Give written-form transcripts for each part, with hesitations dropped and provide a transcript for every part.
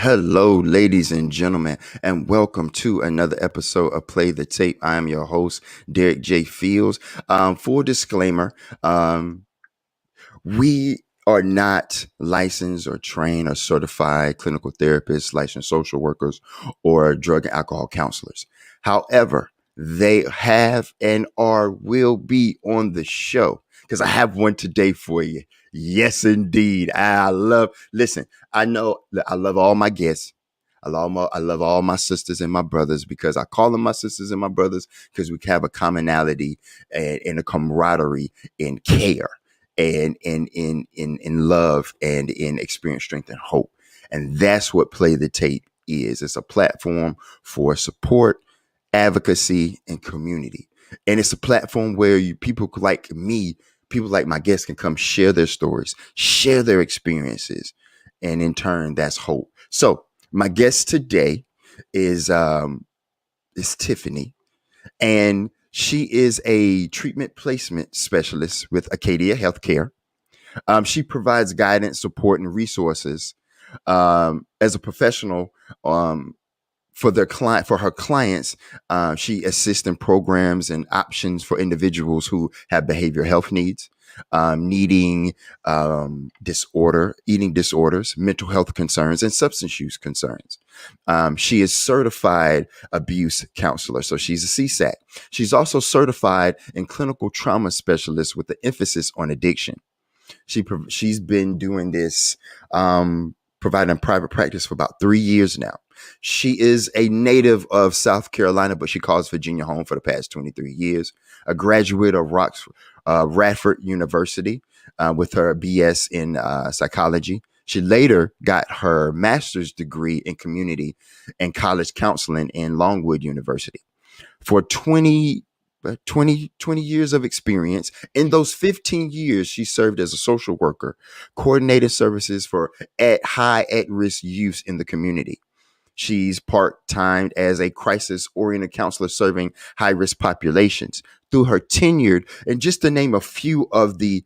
Hello, ladies and gentlemen, and welcome to another episode of Play the Tape. I am your host, Derek J. Fields. Full disclaimer, we are not licensed or trained or certified clinical therapists, licensed social workers, or drug and alcohol counselors. However, they have and will be on the show because I have one today for you. Yes, indeed. Listen, I love all my guests. I love all my sisters and my brothers because I call them my sisters and my brothers because we have a commonality and a camaraderie in care and in love and in experience, strength, and hope. And that's what Play the Tape is. It's a platform for support, advocacy, and community. And it's a platform where people like me, people like my guests can come share their stories, share their experiences. And in turn, that's hope. So my guest today is Tiffany, and she is a treatment placement specialist with Acadia Healthcare. She provides guidance, support, and resources as a professional for her clients. She assists in programs and options for individuals who have behavioral health needs, needing eating disorders, mental health concerns, and substance use concerns. She is certified abuse counselor, so she's a CSAC. She's also certified in clinical trauma specialist with the emphasis on addiction. She's been doing this, providing private practice for about 3 years now. She is a native of South Carolina, but she calls Virginia home for the past 23 years. A graduate of Radford University with her BS in psychology. She later got her master's degree in community and college counseling in Longwood University. For 20 years of experience. In those 15 years, she served as a social worker, coordinated services for at risk youth in the community. She's part-time as a crisis-oriented counselor serving high-risk populations. Through her tenure, and just to name a few of the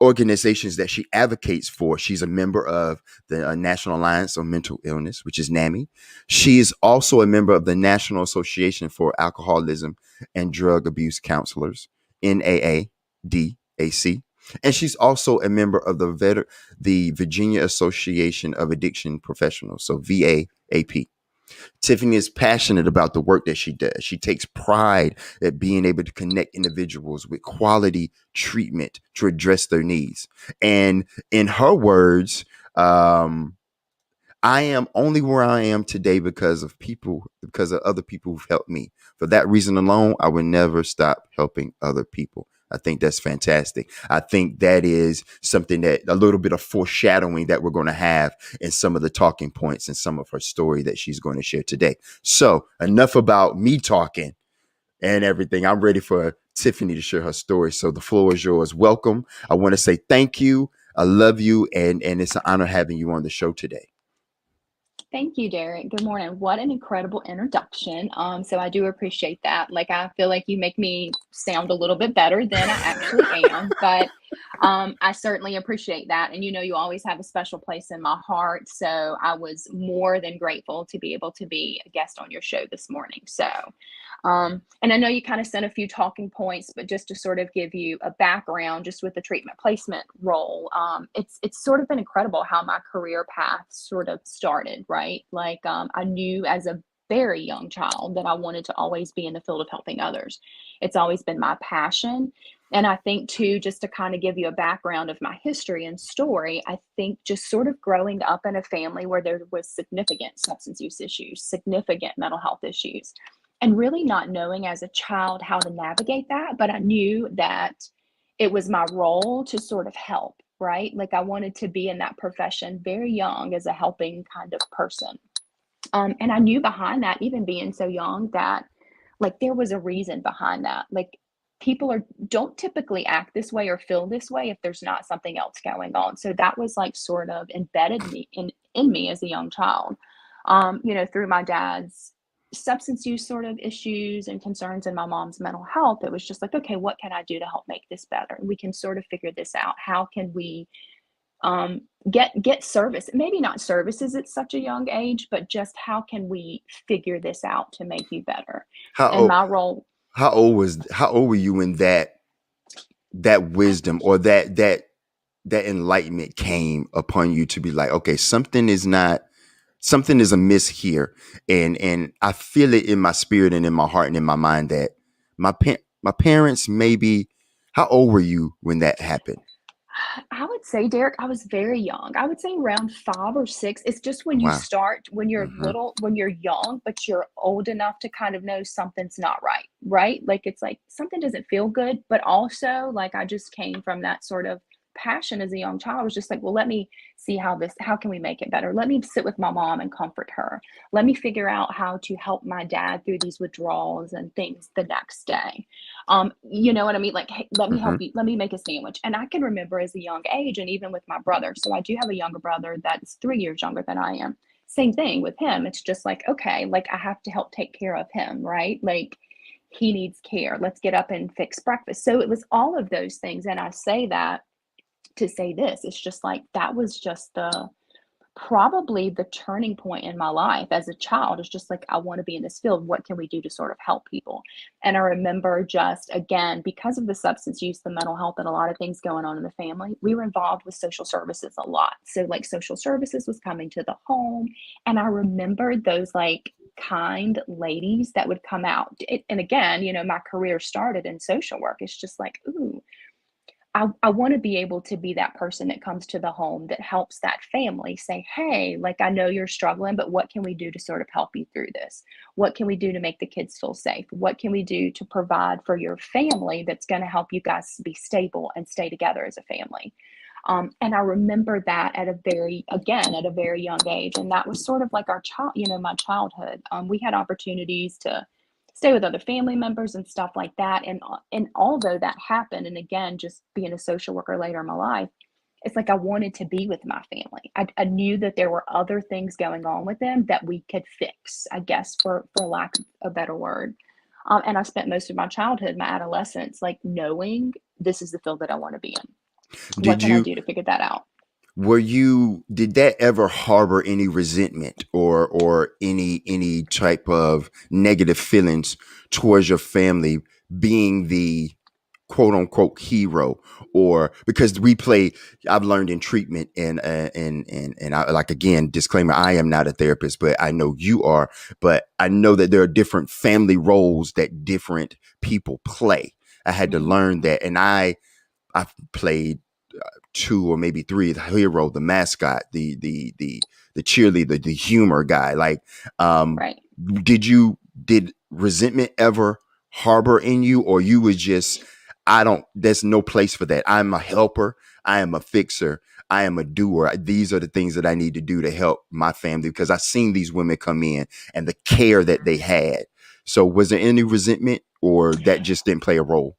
organizations that she advocates for. She's a member of the National Alliance on Mental Illness, which is NAMI. She is also a member of the National Association for Alcoholism and Drug Abuse Counselors, NAADAC. And she's also a member of the Virginia Association of Addiction Professionals, so VAAP. Tiffany is passionate about the work that she does. She takes pride at being able to connect individuals with quality treatment to address their needs. And in her words, I am only where I am today because of other people who've helped me. For that reason alone, I would never stop helping other people. I think that's fantastic. I think that is something that a little bit of foreshadowing that we're going to have in some of the talking points and some of her story that she's going to share today. So enough about me talking and everything. I'm ready for Tiffany to share her story. So the floor is yours. Welcome. I want to say thank you. I love you. And it's an honor having you on the show today. Thank you, Derek. Good morning. What an incredible introduction. So I do appreciate that. Like, I feel like you make me sound a little bit better than I actually am, but I certainly appreciate that. And you always have a special place in my heart. So I was more than grateful to be able to be a guest on your show this morning. And I know you kind of sent a few talking points, but just to sort of give you a background, just with the treatment placement role, it's sort of been incredible how my career path sort of started, right? Like, I knew as a very young child that I wanted to always be in the field of helping others. It's always been my passion. And I think too, just to kind of give you a background of my history and story, I think just sort of growing up in a family where there was significant substance use issues, significant mental health issues, and really not knowing as a child how to navigate that. But I knew that it was my role to sort of help, right? Like, I wanted to be in that profession very young as a helping kind of person. And I knew behind that, even being so young, that like there was a reason behind that. Like, people don't typically act this way or feel this way if there's not something else going on. So that was like sort of embedded in me as a young child. Through my dad's substance use sort of issues and concerns, and my mom's mental health, it was just like, okay, what can I do to help make this better? We can sort of figure this out. How can we um, get service, maybe not services at such a young age, but just how can we figure this out to make you better. How And old my role, how old were you when that I, wisdom or that enlightenment came upon you to be like, okay, something is amiss here, and I feel it in my spirit and in my heart and in my mind that my parents maybe. How old were you when that happened? I would say, Derek, I was very young. I would say around 5 or 6. It's just when you Wow. start, when you're Hmm. little, when you're young, but you're old enough to kind of know something's not right, right? Like it's like something doesn't feel good, but also like I just came from that sort of passion as a young child. I was just like, well, let me see how can we make it better? Let me sit with my mom and comfort her. Let me figure out how to help my dad through these withdrawals and things the next day. You know what I mean? Like, hey, let me help Hmm. you. Let me make a sandwich. And I can remember as a young age, and even with my brother. So I do have a younger brother that's 3 years younger than I am. Same thing with him. It's just like, okay, like I have to help take care of him, right? Like he needs care. Let's get up and fix breakfast. So it was all of those things. And I say that to say this. It's just like that was just the probably the turning point in my life as a child. Is just like I want to be in this field. What can we do to sort of help people? And I remember just again because of the substance use, the mental health, and a lot of things going on in the family, we were involved with social services a lot. So like social services was coming to the home, and I remembered those like kind ladies that would come out. And again, my career started in social work. It's just like, ooh, I want to be able to be that person that comes to the home that helps that family say, hey, like I know you're struggling, but what can we do to sort of help you through this? What can we do to make the kids feel safe? What can we do to provide for your family that's going to help you guys be stable and stay together as a family? And I remember that at a very young age. And that was sort of like my childhood. We had opportunities to stay with other family members and stuff like that. And although that happened, and again, just being a social worker later in my life, it's like I wanted to be with my family. I knew that there were other things going on with them that we could fix, I guess, for lack of a better word. And I spent most of my childhood, my adolescence, like knowing this is the field that I want to be in. What Did can I you do to figure that out? did that ever harbor any resentment or any type of negative feelings towards your family being the quote unquote hero? Or because I've learned in treatment and I, like, again, disclaimer, I am not a therapist, but I know you are. But I know that there are different family roles that different people play. I had to Mm-hmm. learn that, and I've played two or maybe three: the hero, the mascot, the cheerleader, the humor guy. Like, um, Right. did resentment ever harbor in you, or you was just, I don't, there's no place for that. I'm a helper. I am a fixer. I am a doer. These are the things that I need to do to help my family, because I've seen these women come in and the care that they had. So was there any resentment, or that just didn't play a role?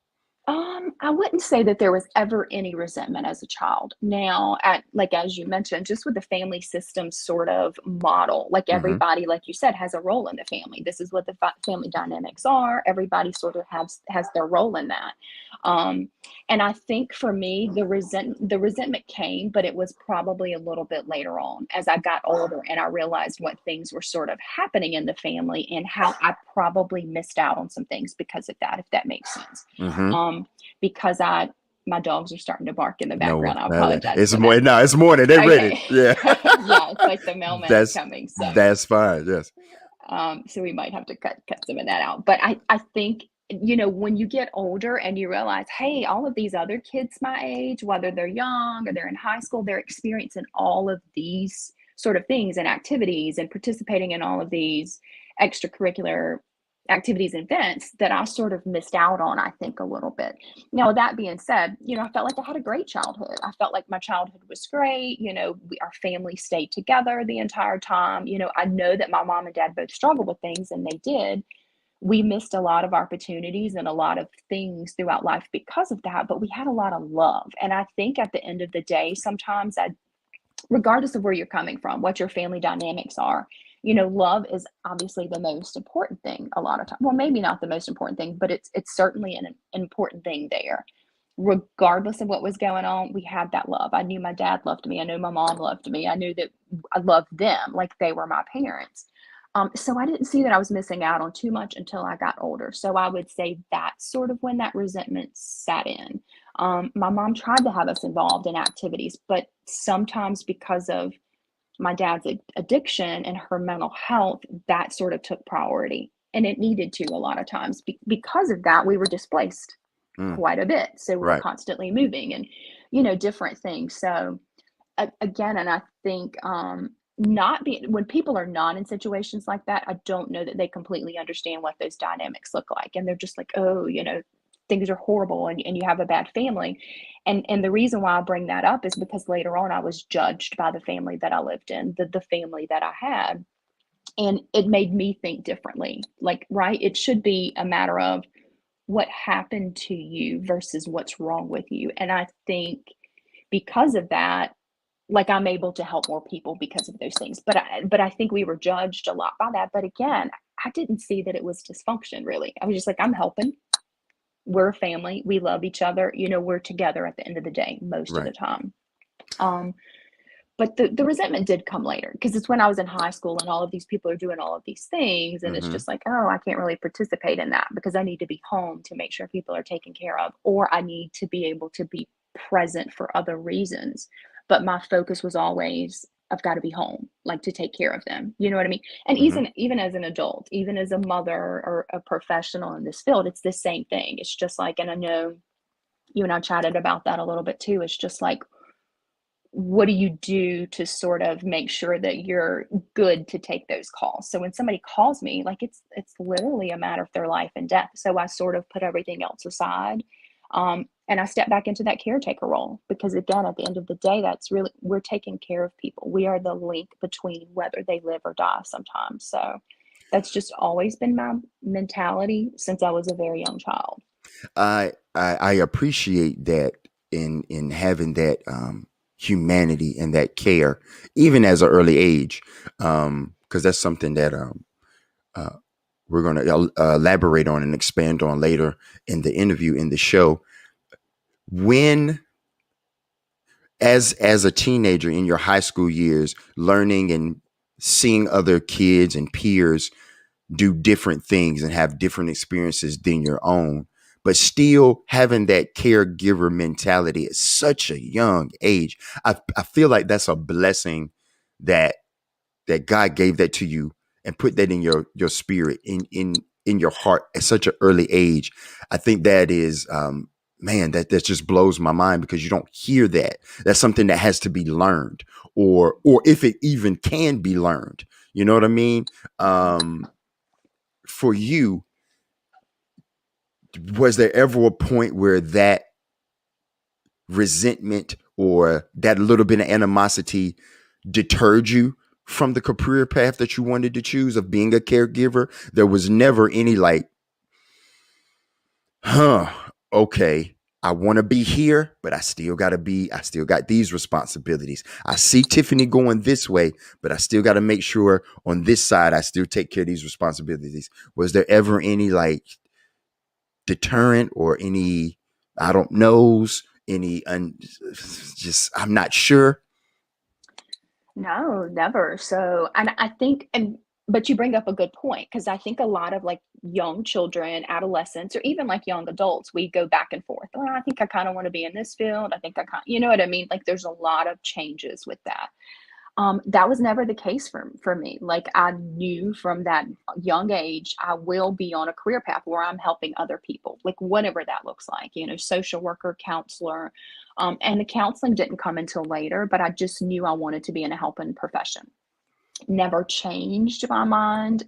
I wouldn't say that there was ever any resentment as a child. Now, like as you mentioned, just with the family system sort of model, like Hmm. everybody, like you said, has a role in the family. This is what the family dynamics are. Everybody sort of has their role in that. Um, and I think for me, the resentment came, but it was probably a little bit later on as I got older and I realized what things were sort of happening in the family and how I probably missed out on some things because of that, if that makes sense. Hmm. Um, because my dogs are starting to bark in the No, background. I apologize it's for more. that. No, it's morning. They're ready. Okay. Yeah, Yeah, it's like the mailman is that's coming. So that's fine. Yes. so we might have to cut some of that out. But I think when you get older and you realize, hey, all of these other kids my age, whether they're young or they're in high school, they're experiencing all of these sort of things and activities and participating in all of these extracurricular activities and events that I sort of missed out on, I think, a little bit. Now, that being said, I felt like I had a great childhood. I felt like my childhood was great. Our family stayed together the entire time. I know that my mom and dad both struggled with things, and they did. We missed a lot of opportunities and a lot of things throughout life because of that, but we had a lot of love. And I think at the end of the day, sometimes regardless of where you're coming from, what your family dynamics are, love is obviously the most important thing a lot of times. Well, maybe not the most important thing, but it's certainly an important thing there. regardless of what was going on, we had that love. I knew my dad loved me. I knew my mom loved me. I knew that I loved them like they were my parents. So I didn't see that I was missing out on too much until I got older. So I would say that's sort of when that resentment sat in. My mom tried to have us involved in activities, but sometimes because of my dad's addiction and her mental health, that sort of took priority. And it needed to a lot of times. Because of that, we were displaced Mm, quite a bit. So we were right. constantly moving and, different things. So again, and I think not being when people are not in situations like that, I don't know that they completely understand what those dynamics look like. And they're just like, oh, things are horrible and you have a bad family. And the reason why I bring that up is because later on I was judged by the family that I lived in, the family that I had. And it made me think differently. Like, right, it should be a matter of what happened to you versus what's wrong with you. And I think because of that, like I'm able to help more people because of those things. But I think we were judged a lot by that. But again, I didn't see that it was dysfunction really. I was just like, I'm helping. We're a family. We love each other. We're together at the end of the day most of the Right. time. Um, but the resentment did come later because it's when I was in high school and all of these people are doing all of these things. And it's Mm-hmm. just like, oh, I can't really participate in that because I need to be home to make sure people are taken care of, or I need to be able to be present for other reasons. But my focus was always, I've got to be home, like to take care of them. You know what I mean? And Mm-hmm. even as an adult, even as a mother or a professional in this field, it's the same thing. It's just like, and I know you and I chatted about that a little bit too. It's just like, what do you do to sort of make sure that you're good to take those calls? So when somebody calls me, like it's literally a matter of their life and death. So I sort of put everything else aside. And I step back into that caretaker role because again, at the end of the day, that's really, we're taking care of people. We are the link between whether they live or die sometimes. So that's just always been my mentality since I was a very young child. I appreciate that in having that humanity and that care, even as an early age, because that's something that uh, we're going to elaborate on and expand on later in the interview in the show. When as a teenager in your high school years, learning and seeing other kids and peers do different things and have different experiences than your own, but still having that caregiver mentality at such a young age. I feel like that's a blessing that God gave that to you and put that in your spirit in your heart at such an early age. I think that is man, that just blows my mind because you don't hear that. That's something that has to be learned, or if it even can be learned. You know what I mean? Um, for you, was there ever a point where that resentment or that little bit of animosity deterred you from the career path that you wanted to choose of being a caregiver? There was never any like, huh, okay, I want to be here, but I still got these responsibilities. I see Tiffany going this way, but I still got to make sure on this side, I still take care of these responsibilities. Was there ever any like deterrent or any, I don't knows, just, I'm not sure. No, never. So, and I think, but you bring up a good point because I think a lot of like young children, adolescents, or even like young adults, we go back and forth. Well, I think I kind of want to be in this field. I think I kind, you know what I mean? Like there's a lot of changes with that. That was never the case for me. Like I knew from that young age, I will be on a career path where I'm helping other people, like whatever that looks like, social worker, counselor. And the counseling didn't come until later, but I just knew I wanted to be in a helping profession. Never changed my mind.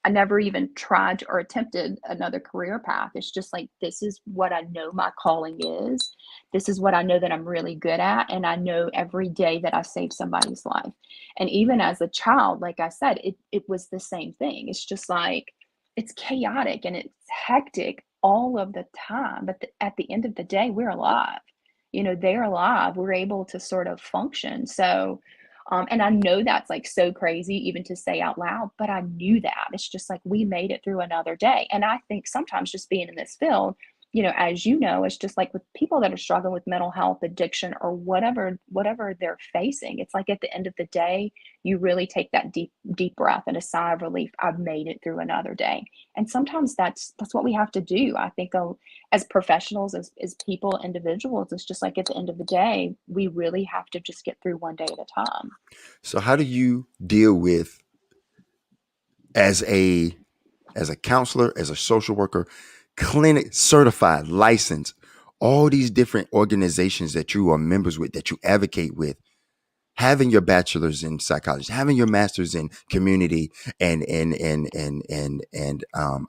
I never even tried or attempted another career path. It's just like, this is what I know my calling is. This is what I know that I'm really good at. And I know every day that I save somebody's life. And even as a child, like I said, it was the same thing. It's just like, it's chaotic and it's hectic all of the time. But at the end of the day, we're alive. They're alive. We're able to sort of function. So, and I know that's like so crazy even to say out loud, but I knew that. It's just like we made it through another day. And I think sometimes just being in this field, as you know, it's just like with people that are struggling with mental health, addiction, or whatever they're facing. It's like at the end of the day, you really take that deep breath and a sigh of relief. I've made it through another day. And sometimes that's what we have to do. I think as professionals, as people, individuals, it's just like at the end of the day, we really have to just get through one day at a time. So how do you deal with, as a counselor, as a social worker, clinic certified, licensed, all these different organizations that you are members with, that you advocate with, having your bachelor's in psychology, having your master's in community and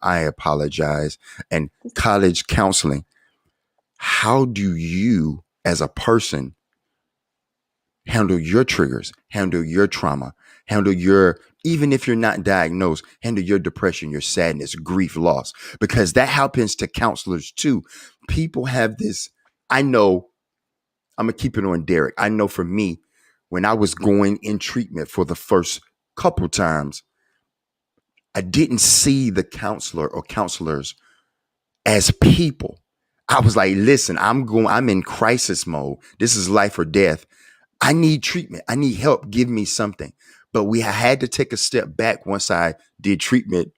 I apologize, and college counseling. How do you, as a person, handle your triggers, handle your trauma, handle your, even if you're not diagnosed, handle your depression, your sadness, grief, loss, because that happens to counselors too. People have this, I know, I'm gonna keep it on Derek. I know for me, when I was going in treatment for the first couple times, I didn't see the counselor or counselors as people. I was like, listen, I'm in crisis mode. This is life or death. I need treatment. I need help. Give me something. But we had to take a step back once I did treatment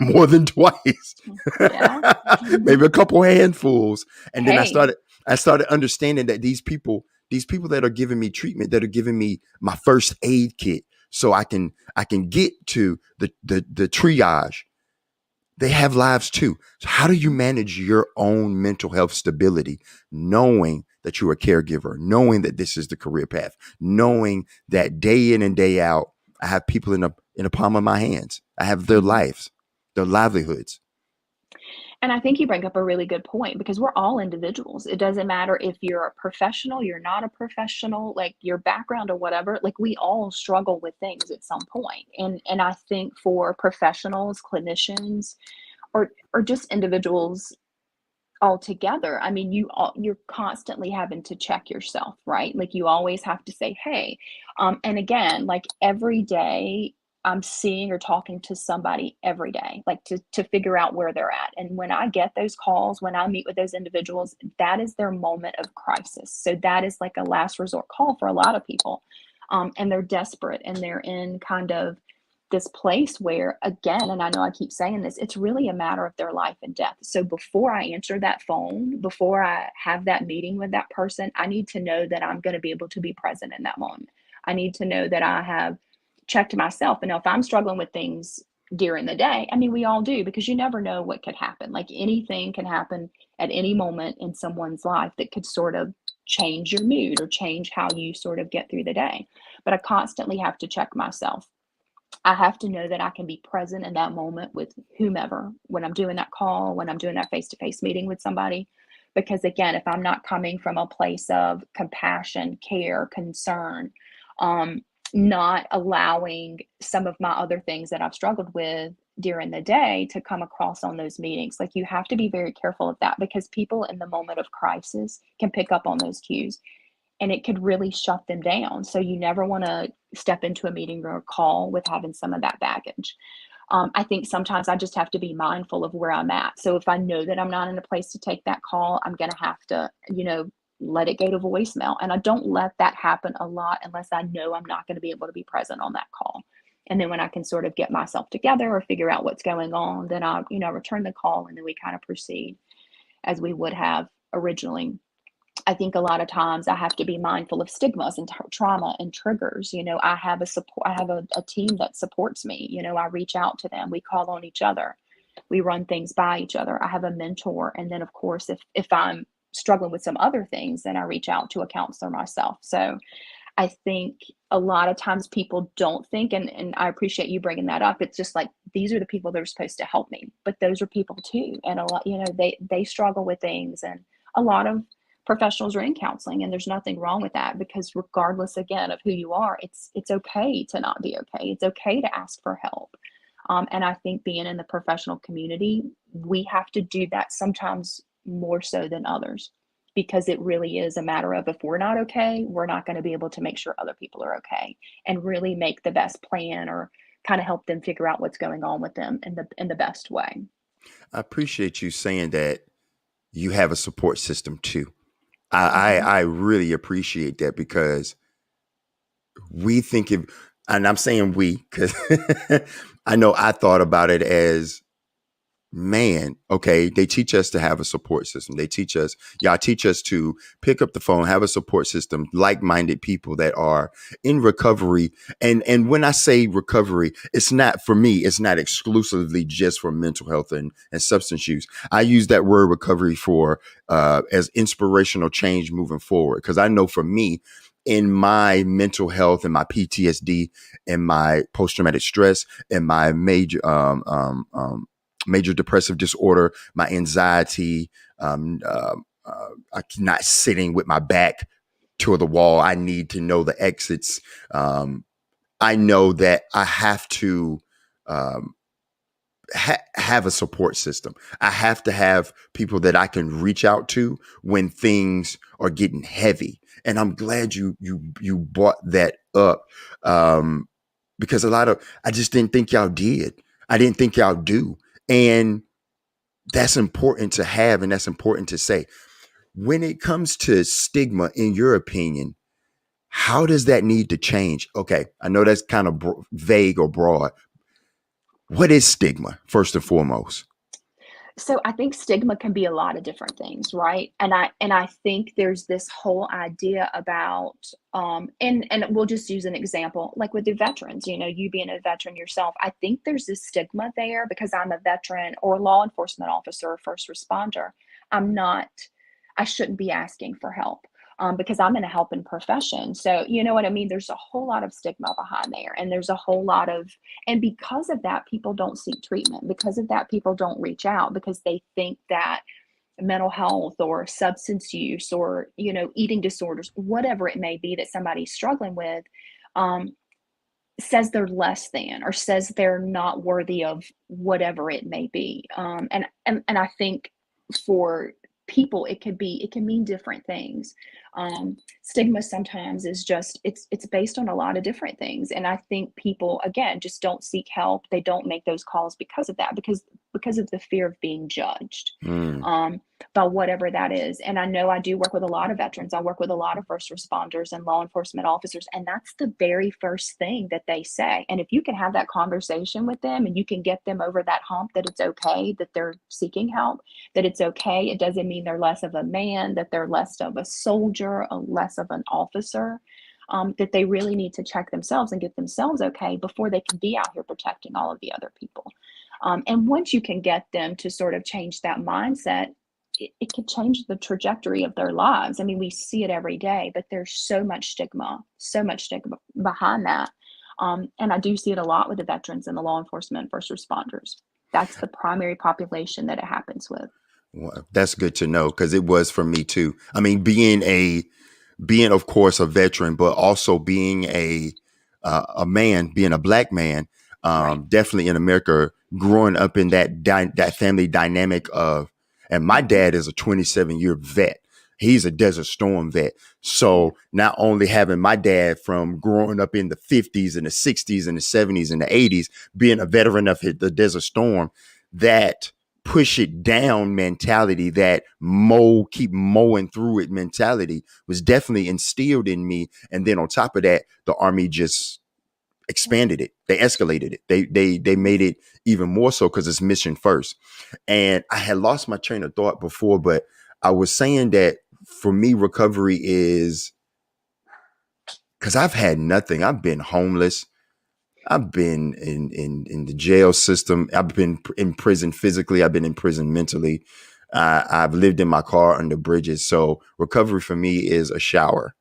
more than twice, Yeah. maybe a couple handfuls. And then Hey. I started understanding that these people that are giving me treatment, that are giving me my first aid kit, so I can get to the triage, they have lives too. So how do you manage your own mental health stability, knowing that you're a caregiver, knowing that this is the career path, knowing that day in and day out, I have people in the palm of my hands. I have their Mhm. lives, their livelihoods. And I think you bring up a really good point because we're all individuals. It doesn't matter if you're a professional, you're not a professional, like your background or whatever, like we all struggle with things at some point. And I think for professionals, clinicians, or just individuals altogether, I mean, you're constantly having to check yourself, right? Like you always have to say, hey, and again, like every day I'm seeing or talking to somebody every day, like to figure out where they're at. And when I get those calls, when I meet with those individuals, that is their moment of crisis. So that is like a last resort call for a lot of people. And they're desperate and they're in kind of this place where, again, and I know I keep saying this, it's really a matter of their life and death. So before I answer that phone, before I have that meeting with that person, I need to know that I'm going to be able to be present in that moment. I need to know that I have checked myself. And if I'm struggling with things during the day, I mean, we all do, because you never know what could happen. Like anything can happen at any moment in someone's life that could sort of change your mood or change how you sort of get through the day. But I constantly have to check myself. I have to know that I can be present in that moment with whomever when I'm doing that call, when I'm doing that face to face meeting with somebody. Because again, if I'm not coming from a place of compassion, care, concern, um, not allowing some of my other things that I've struggled with during the day to come across on those meetings, like you have to be very careful of that because people in the moment of crisis can pick up on those cues and it could really shut them down. So you never want to step into a meeting or a call with having some of that baggage. I think sometimes I just have to be mindful of where I'm at. So if I know that I'm not in a place to take that call, I'm going to have to, let it go to voicemail. And I don't let that happen a lot unless I know I'm not going to be able to be present on that call. And then when I can sort of get myself together or figure out what's going on, then I, return the call and then we kind of proceed as we would have originally. I think a lot of times I have to be mindful of stigmas and trauma and triggers. I have a team that supports me. I reach out to them. We call on each other. We run things by each other. I have a mentor. And then of course, if I'm struggling with some other things, then I reach out to a counselor myself. So I think a lot of times people don't think, and I appreciate you bringing that up. It's just like, these are the people that are supposed to help me, but those are people too. And a lot, they struggle with things, and a lot of professionals are in counseling, and there's nothing wrong with that, because regardless again of who you are, it's okay to not be okay. It's okay to ask for help. And I think being in the professional community, we have to do that sometimes more so than others, because it really is a matter of, if we're not okay, we're not going to be able to make sure other people are okay and really make the best plan or kind of help them figure out what's going on with them in the best way. I appreciate you saying that you have a support system too. I, I, Hmm. I really appreciate that because we think of, and I'm saying we because I know I thought about it as, man, okay, they teach us to have a support system. They teach us, y'all teach us to pick up the phone, have a support system, like-minded people that are in recovery. And when I say recovery, it's not, for me, it's not exclusively just for mental health and substance use. I use that word recovery for as inspirational change moving forward. Because I know for me, in my mental health and my PTSD and my post-traumatic stress and my major depressive disorder, my anxiety, not sitting with my back to the wall. I need to know the exits. I know that I have to um, have a support system. I have to have people that I can reach out to when things are getting heavy. And I'm glad you brought that up, because I just didn't think y'all did. I didn't think y'all do. And that's important to have, and that's important to say. When it comes to stigma, in your opinion, how does that need to change? Okay, I know that's kind of vague or broad. What is stigma, first and foremost? So I think stigma can be a lot of different things, right? And I think there's this whole idea about and we'll just use an example like with the veterans, you being a veteran yourself. I think there's this stigma there because I'm a veteran or law enforcement officer or first responder. I'm not I shouldn't be asking for help. Because I'm in a helping profession. So, you know what I mean? There's a whole lot of stigma behind there. And there's a whole lot of and because of that, people don't seek treatment. Because of that, people don't reach out because they think that mental health or substance use or, eating disorders, whatever it may be that somebody's struggling with, um, says they're less than or says they're not worthy of whatever it may be. And I think for people it can mean different things. Stigma sometimes is just it's based on a lot of different things, and I think people again just don't seek help. They don't make those calls because of that, because of the fear of being judged. Mm, um, by whatever that is. And I know I do work with a lot of veterans. I work with a lot of first responders and law enforcement officers, and that's the very first thing that they say. And if you can have that conversation with them and you can get them over that hump that it's okay that they're seeking help, that it's okay, it doesn't mean they're less of a man, that they're less of a soldier, less of an officer. That they really need to check themselves and get themselves okay before they can be out here protecting all of the other people. And once you can get them to sort of change that mindset, it could change the trajectory of their lives. I mean, we see it every day, but there's so much stigma behind that. And I do see it a lot with the veterans and the law enforcement and first responders. That's the primary population that it happens with. well, that's good to know because it was for me too. I mean, being of course a veteran, but also being a man, being a black man, Right. definitely in America, growing up in that family dynamic of, and my Hmm. dad is a 27-year vet. He's a Desert Storm vet. Yeah. So not only having my dad from growing up in the 50s and the 60s and the 70s and the 80s, being a veteran of the Desert Storm, that push it down mentality, that keep mowing through it mentality was definitely instilled in me. And then on top of that, the Army just expanded it. They escalated it. They made it even more so because it's mission first. And I had lost my train of thought before, but I was saying that for me, recovery is because I've had nothing. I've been homeless. I've been in the jail system. I've been in prison physically. I've been in prison mentally. I've lived in my car under bridges. So recovery for me is a shower,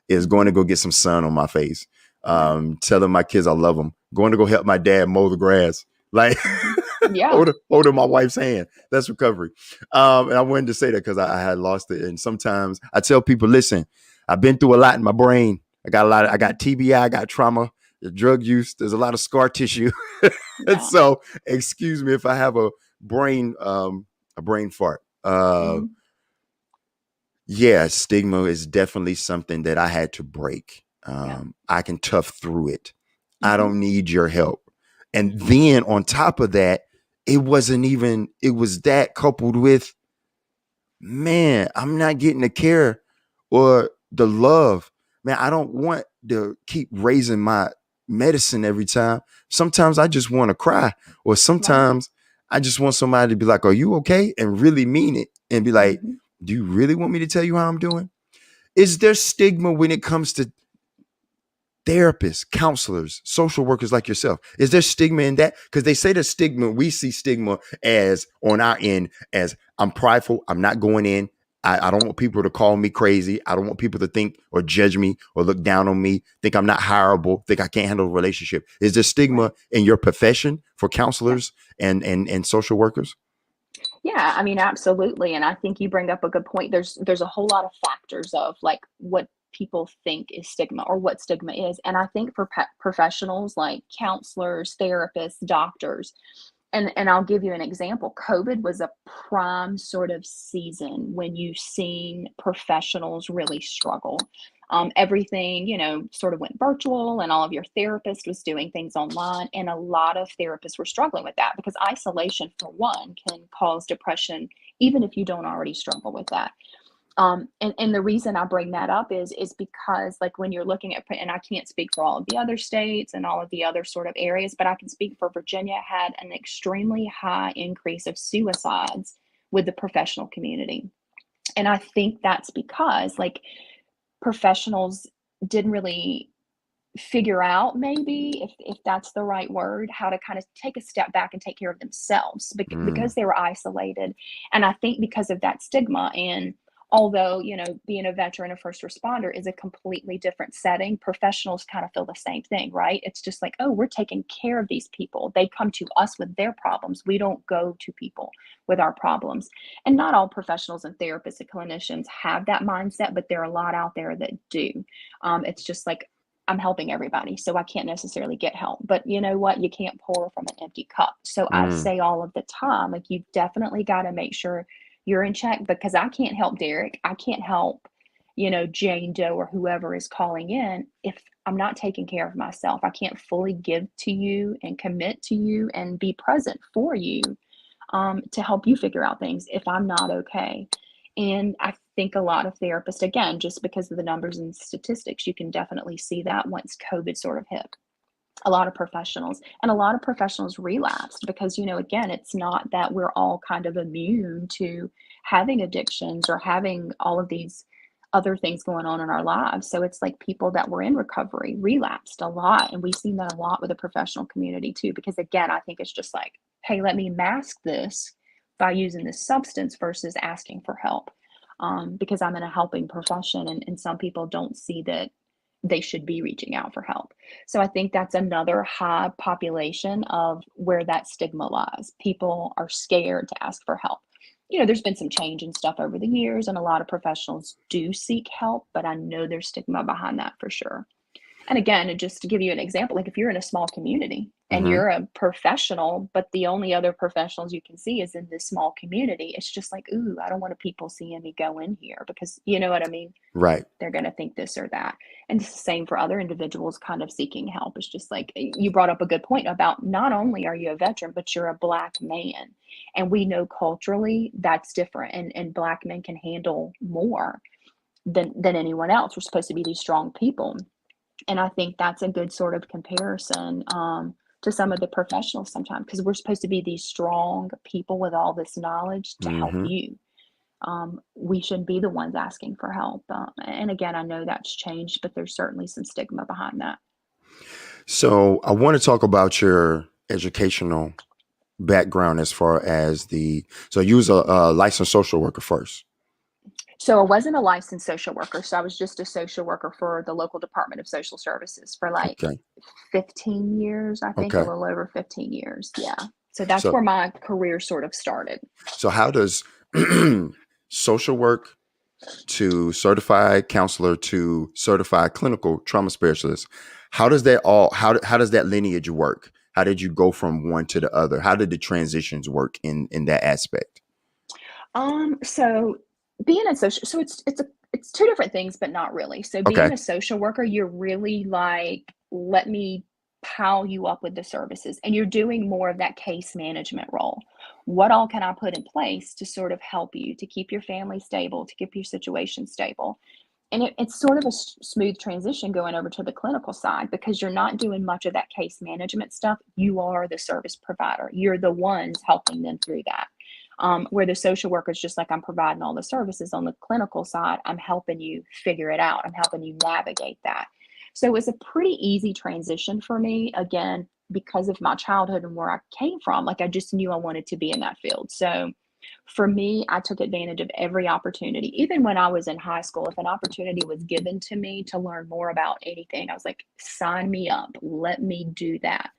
is going Hmm. to go get some sun on my face, Right. telling my kids I love them, going to go help my dad mow the grass, like Hmm. Yeah. holding my wife's hand. That's recovery. And I wanted to say that because I had lost it. And sometimes I tell people, listen, I've been through a lot in my brain. I Hmm. got TBI, I got trauma, the drug use. There's a lot of scar tissue. And Yeah. so excuse me if I have a brain fart. Hmm. Yeah, stigma is definitely something that I had to break. Yeah. I can tough through it. I Hmm. don't need your help. And then on top of that, it was that coupled with man, I'm not getting the care or the love. Man, I don't want to keep raising my medicine every time. Sometimes I just want to cry, or Right. sometimes I just want somebody to be like, "Are you okay?" and really mean it and be like, Hmm. "Do you really want me to tell you how I'm doing?" Is there stigma when it comes to therapists, counselors, social workers like yourself? Is there stigma in that? Because they say the stigma, we see stigma as on our end as I'm prideful, I'm not going in. I don't want people to call me crazy. I don't want people to think or judge me or look down on me, think I'm not hireable, think I can't handle a relationship. Is there Right. stigma in your profession for Yeah. counselors and social workers? Yeah, I mean, absolutely. And I think you bring up a good point. There's a whole lot of factors of like what people think is stigma or what stigma is. And I think for professionals like counselors, therapists, doctors, and I'll give you an example. COVID was a prime sort of season when you've seen professionals really struggle. Everything, sort of went virtual, and all of your therapist was doing things online. And a lot of therapists were struggling with that because isolation, for one, can cause depression, even if you don't already struggle with that. And the reason I bring that up is because like when you're looking at, and I can't speak for all of the other states and all of the other sort of areas, but I can speak for Virginia had an extremely high increase of suicides with the professional community. And I think that's because like professionals didn't really figure out, maybe if that's the right word, how to kind of take a step back and take care of themselves Mm, because they were isolated. And I think because of that stigma, and although being a veteran, a first responder is a completely different setting, professionals kind of feel the same thing, right? It's just like, oh, we're taking care of these people, they come to us with their problems, we don't go to people with our problems. And not all professionals and therapists and clinicians have that mindset, but there are a lot out there that do. It's just like, I'm helping everybody, so I can't necessarily get help. But you know what? You can't pour from an empty cup. So I mm, say all of the time, like, you've definitely got to make sure you're in check, because I can't help Derek. I can't help, Jane Doe or whoever is calling in if I'm not taking care of myself. I can't fully give to you and commit to you and be present for you, to help you figure out things if I'm not okay. And I think a lot of therapists, again, just because of the numbers and statistics, you can definitely see that once COVID sort of hit. A lot of professionals and a lot of professionals relapsed because, again, it's not that we're all kind of immune to having addictions or having all of these other things going on in our lives. So it's like people that were in recovery relapsed a lot. And we've seen that a lot with the professional community too, because again, I think it's just like, hey, let me mask this by using this substance versus asking for help. Because I'm in a helping profession, and some people don't see that they should be reaching out for help. So I think that's another high population of where that stigma lies. People are scared to ask for help. There's been some change and stuff over the years, and a lot of professionals do seek help, but I know there's stigma behind that for sure. And again, just to give you an example, like if you're in a small community and mm-hmm. you're a professional, but the only other professionals you can see is in this small community, it's just like, ooh, I don't want people seeing me go in here, because you know what I mean? Right. They're going to think this or that. And it's the same for other individuals kind of seeking help. It's just like you brought up a good point about, not only are you a veteran, but you're a Black man. And we know culturally that's different. And Black men can handle more than anyone else. We're supposed to be these strong people. And I think that's a good sort of comparison, to some of the professionals sometimes, because we're supposed to be these strong people with all this knowledge to help Mm-hmm. you. We shouldn't be the ones asking for help. And again, I know that's changed, but there's certainly some stigma behind that. So I want to talk about your educational background as far as so you was a licensed social worker first. So I wasn't a licensed social worker. So I was just a social worker for the local Department of Social Services for like Okay. 15 years, I think, a Okay. little over 15 years. Yeah. So that's So where my career sort of started. so how does social work to certified counselor to certified clinical trauma specialist, how does that how does that lineage work? How did you go from one to the other? How did the transitions work in that aspect? So being a social, so it's two different things, but not really. So being Okay. a social worker, you're really like, let me pile you up with the services, and you're doing more of that case management role. what all can I put in place to sort of help you, to keep your family stable, to keep your situation stable? And it's sort of a smooth transition going over to the clinical side because you're not doing much of that case management stuff. You are the service provider. You're the ones helping them through that. Where the social worker is just like, I'm providing all the services. On the clinical side, I'm helping you figure it out. I'm helping you navigate that. So it's a pretty easy transition for me, again, because of my childhood and where I came from. Like, I just knew I wanted to be in that field. So for me, I took advantage of every opportunity. Even when I was in high school, if an opportunity was given to me to learn more about anything, I was like, sign me up. Let me do that.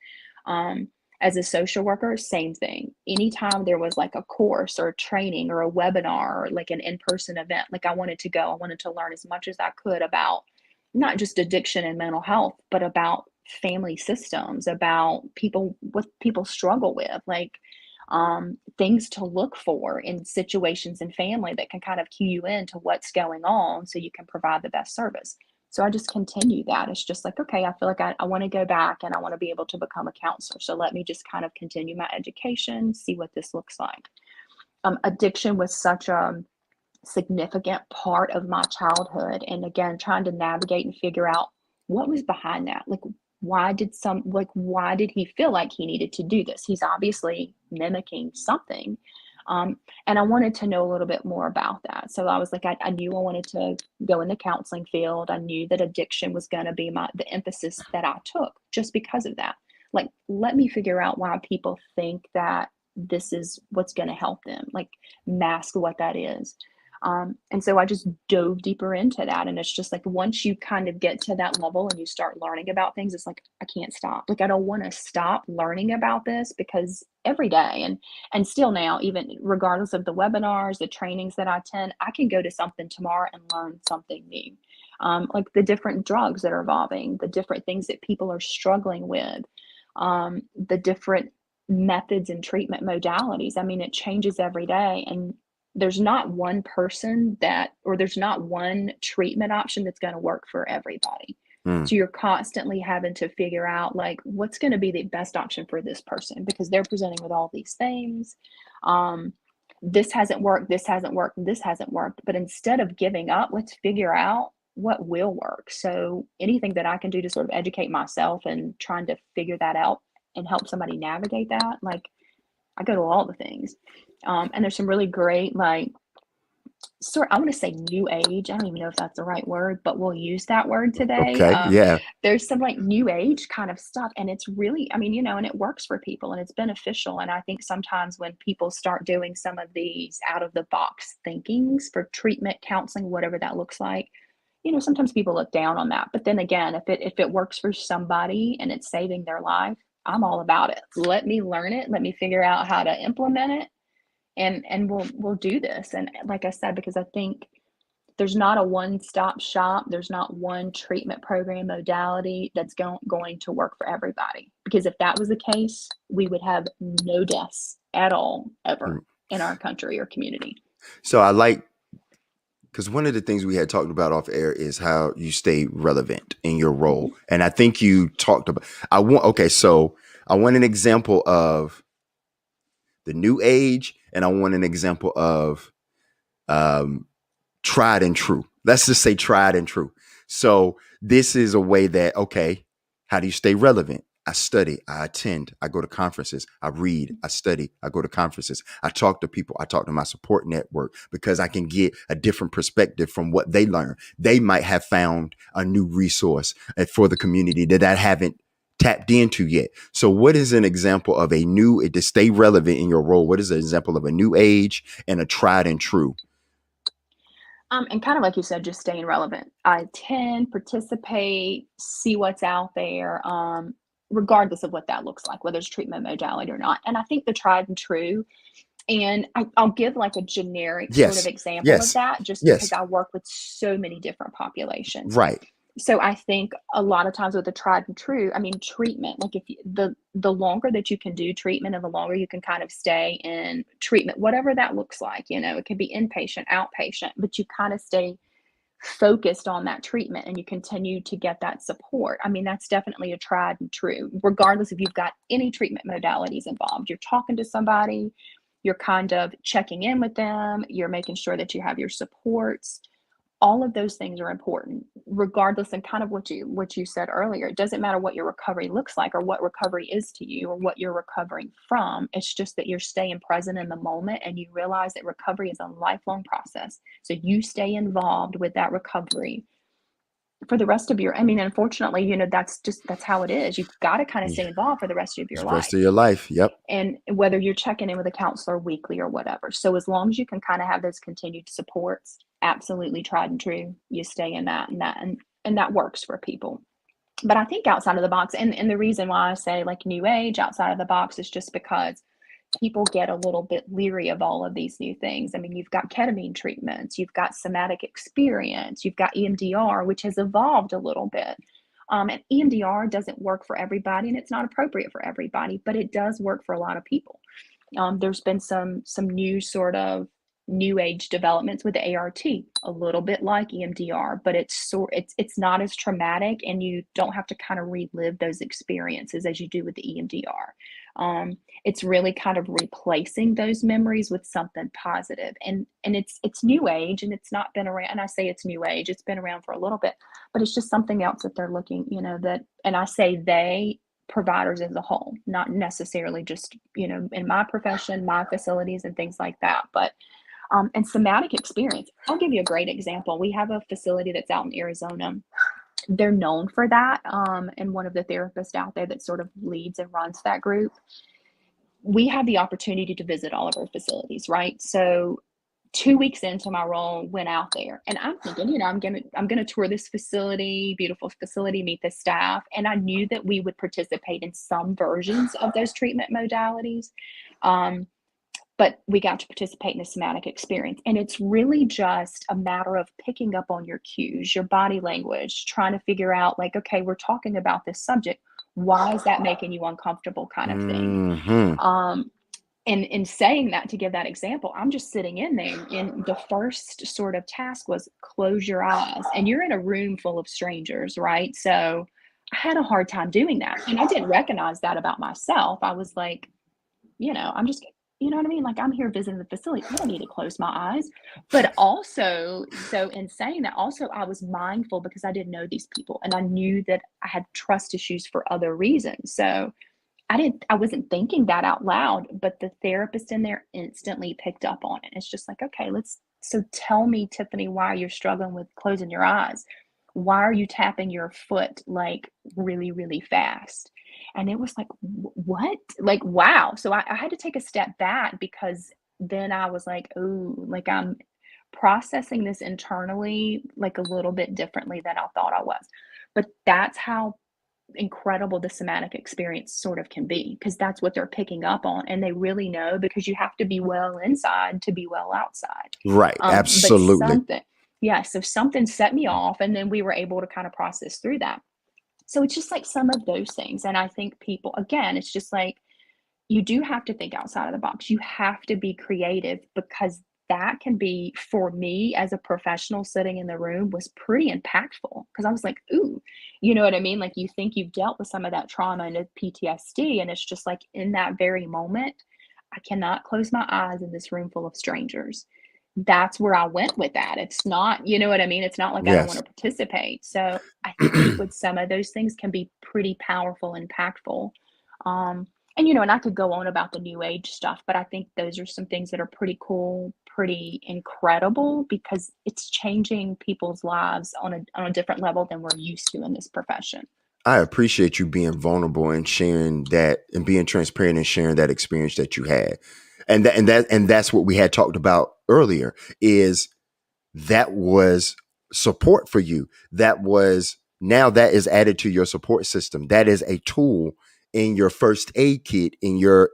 Um, as a social worker, same thing. Anytime there was like a course or a training or a webinar or like an in-person event, like I wanted to go. I wanted to learn as much as I could about not just addiction and mental health, but about family systems, about people, what people struggle with, like things to look for in situations in family that can kind of cue you into what's going on so you can provide the best service. So I just continue that. It's just like, okay, I feel like I want to go back and I want to be able to become a counselor. So let me just kind of continue my education, see what this looks like. Addiction was such a significant part of my childhood. And again, trying to navigate and figure out what was behind that. Like, why did he feel like he needed to do this? He's obviously mimicking something. And I wanted to know a little bit more about that. So I was like, I knew I wanted to go in the counseling field. I knew that addiction was going to be the emphasis that I took just because of that. Like, let me figure out why people think that this is what's going to help them, like mask what that is. And so I just dove deeper into that. And it's just like, once you kind of get to that level and you start learning about things, it's like, I can't stop. Like, I don't want to stop learning about this because every day and still now, even regardless of the webinars, the trainings that I attend, I can go to something tomorrow and learn something new. Like the different drugs that are evolving, the different things that people are struggling with, the different methods and treatment modalities. I mean, it changes every day. And there's not one person or there's not one treatment option that's going to work for everybody. Mm. So you're constantly having to figure out like what's going to be the best option for this person because they're presenting with all these things. This hasn't worked, this hasn't worked, this hasn't worked. But instead of giving up, let's figure out what will work. So anything that I can do to sort of educate myself and trying to figure that out and help somebody navigate that, like I go to all the things. And there's some really great, like, I want to say new age. I don't even know if that's the right word, but we'll use that word today. Okay. Yeah. There's some like new age kind of stuff. And it's really, I mean, and it works for people and it's beneficial. And I think sometimes when people start doing some of these out of the box thinkings for treatment, counseling, whatever that looks like, sometimes people look down on that. But then again, if it works for somebody and it's saving their life, I'm all about it. Let me learn it. Let me figure out how to implement it. And we'll do this. And like I said, because I think there's not a one-stop shop. There's not one treatment program modality that's going to work for everybody. Because if that was the case, we would have no deaths at all ever in our country or community. So I like, because one of the things we had talked about off air is how you stay relevant in your role. Mm-hmm. And I think you talked about, so I want an example of the new age and I want an example of tried and true. Let's just say tried and true. So this is a way that, okay, how do you stay relevant? I study, I attend, I go to conferences, I read, I study, I go to conferences, I talk to people, I talk to my support network because I can get a different perspective from what they learn. They might have found a new resource for the community that I haven't tapped into yet. So what is an example of to stay relevant in your role? What is an example of a new age and a tried and true? And kind of like you said, just staying relevant. I attend, participate, see what's out there, regardless of what that looks like, whether it's treatment modality or not. And I think the tried and true, and I'll give like a generic sort of example of that, just because I work with so many different populations. Right. So I think a lot of times with the tried and true, I mean, treatment, like if the longer that you can do treatment and the longer you can kind of stay in treatment, whatever that looks like, it could be inpatient, outpatient, but you kind of stay focused on that treatment and you continue to get that support. I mean, that's definitely a tried and true, regardless if you've got any treatment modalities involved. You're talking to somebody, you're kind of checking in with them, you're making sure that you have your supports. All of those things are important, regardless, and kind of what you said earlier. It doesn't matter what your recovery looks like or what recovery is to you or what you're recovering from. It's just that you're staying present in the moment and you realize that recovery is a lifelong process. So you stay involved with that recovery for the rest of your, I mean, unfortunately, that's how it is. You've got to kind of Yeah. stay involved for the rest of your It's the rest life. of your life. Yep. And whether you're checking in with a counselor weekly or whatever. So as long as you can kind of have those continued supports, absolutely tried and true, you stay in that, and that works for people. But I think outside of the box, and the reason why I say like new age outside of the box is just because people get a little bit leery of all of these new things. I mean, you've got ketamine treatments, you've got somatic experience, you've got EMDR, which has evolved a little bit. And EMDR doesn't work for everybody and it's not appropriate for everybody, but it does work for a lot of people. There's been some new sort of new age developments with the ART, a little bit like EMDR, but it's not as traumatic, and you don't have to kind of relive those experiences as you do with the EMDR. It's really kind of replacing those memories with something positive, and it's new age, and it's not been around. And I say it's new age; it's been around for a little bit, but it's just something else that they're looking, that. And I say they, providers as a whole, not necessarily just, in my profession, my facilities and things like that. But, and somatic experience, I'll give you a great example. We have a facility that's out in Arizona. They're known for that. And one of the therapists out there that sort of leads and runs that group, we have the opportunity to visit all of our facilities, right? So 2 weeks into my role, went out there, and I'm thinking, I'm gonna tour this facility, beautiful facility, meet the staff, and I knew that we would participate in some versions of those treatment modalities. But we got to participate in a somatic experience, and it's really just a matter of picking up on your cues, your body language, trying to figure out, like, okay, we're talking about this subject. Why is that making you uncomfortable, kind of thing? Hmm. And in saying that, to give that example, I'm just sitting in there, and the first sort of task was close your eyes, and you're in a room full of strangers, right? So I had a hard time doing that, and I didn't recognize that about myself. I was like, I'm just, you know what I mean? Like, I'm here visiting the facility. I don't need to close my eyes. But also, so in saying that, also I was mindful because I didn't know these people, and I knew that I had trust issues for other reasons. So I wasn't thinking that out loud, but the therapist in there instantly picked up on it. It's just like, okay, so tell me, Tiffany, why you're struggling with closing your eyes. Why are you tapping your foot like really, really fast? And it was like, what? Like, wow. So I had to take a step back, because then I was like, oh, like I'm processing this internally, like a little bit differently than I thought I was. But that's how incredible the somatic experience sort of can be, because that's what they're picking up on, and they really know, because you have to be well inside to be well outside. Right. But Absolutely. something, yeah, so something set me off, and then we were able to kind of process through that. So it's just like some of those things, and I think people, again, it's just like, you do have to think outside of the box. You have to be creative, because that can be, for me as a professional sitting in the room, was pretty impactful, because I was like, ooh, you know what I mean? Like, you think you've dealt with some of that trauma and PTSD, and it's just like, in that very moment, I cannot close my eyes in this room full of strangers. That's where I went with that. It's not, you know what I mean? It's not like I don't want Yes. to participate. So I think with some of those things can be pretty powerful, impactful. Um, and I could go on about the new age stuff, but I think those are some things that are pretty cool, pretty incredible, because it's changing people's lives on a different level than we're used to in this profession. I appreciate you being vulnerable and sharing that, and being transparent and sharing that experience that you had. And that's what we had talked about earlier, is that was support for you. Now that is added to your support system. That is a tool in your first aid kit, in your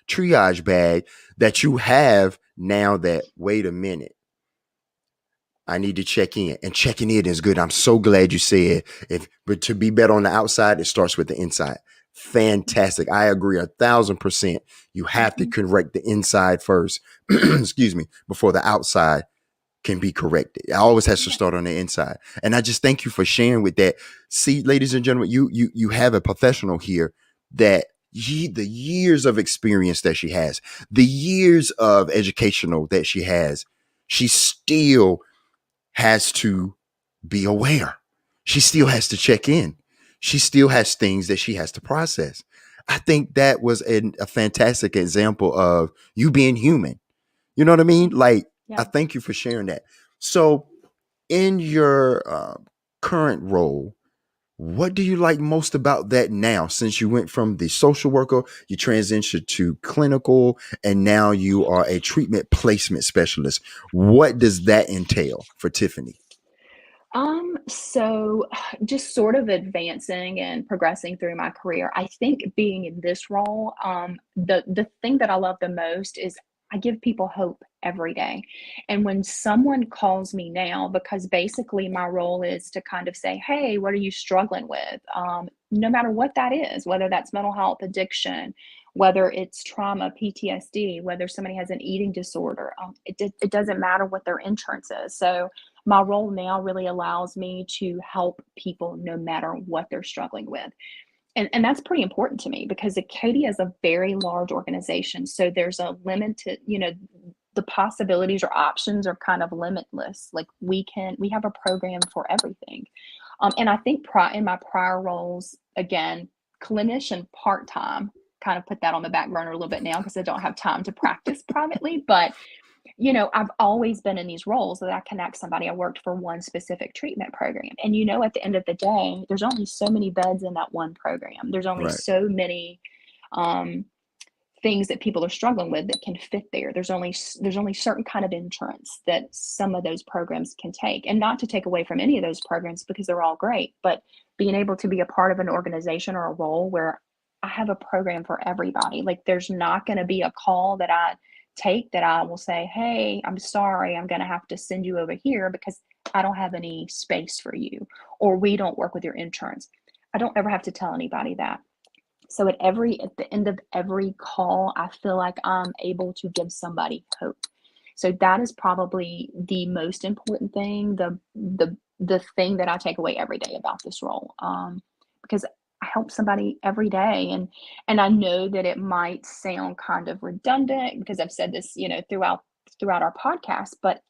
triage bag, that you have now. That, wait a minute, I need to check in, and checking in is good. I'm so glad you said, but to be better on the outside, it starts with the inside. Fantastic. I agree 1,000%. You have to Mhm. correct the inside first, excuse me, before the outside can be corrected. It always has to Yeah. start on the inside. And I just thank you for sharing with that. See, ladies and gentlemen, you have a professional here that the years of experience that she has, the years of educational that she has, she still has to be aware. She still has to check in. She still has things that she has to process. I think that was a fantastic example of you being human. You know what I mean? Like, I Yeah. thank you for sharing that. So, in your current role, what do you like most about that now? Since you went from the social worker, you transitioned to clinical, and now you are a treatment placement specialist. What does that entail for Tiffany? So just sort of advancing and progressing through my career, I think being in this role, the thing that I love the most is I give people hope every day. And when someone calls me now, because basically my role is to kind of say, hey, what are you struggling with? No matter what that is, whether that's mental health, addiction, whether it's trauma, PTSD, whether somebody has an eating disorder, it doesn't matter what their insurance is. So my role now really allows me to help people no matter what they're struggling with. And that's pretty important to me because Acadia is a very large organization. So there's a limited, the possibilities or options are kind of limitless. Like we have a program for everything. And I think in my prior roles, again, clinician part-time, kind of put that on the back burner a little bit now because I don't have time to practice privately, but I've always been in these roles that I connect somebody. I worked for one specific treatment program. And at the end of the day, there's only so many beds in that one program. There's only Right. so many um, things that people are struggling with that can fit there. There's only certain kind of insurance that some of those programs can take. And not to take away from any of those programs because they're all great, but being able to be a part of an organization or a role where I have a program for everybody. Like there's not going to be a call that I take that I will say, hey, I'm sorry, I'm going to have to send you over here because I don't have any space for you, or we don't work with your insurance. I don't ever have to tell anybody that. So at the end of every call, I feel like I'm able to give somebody hope. So that is probably the most important thing, the thing that I take away every day about this role. Because I help somebody every day, and I know that it might sound kind of redundant because I've said this, throughout our podcast, but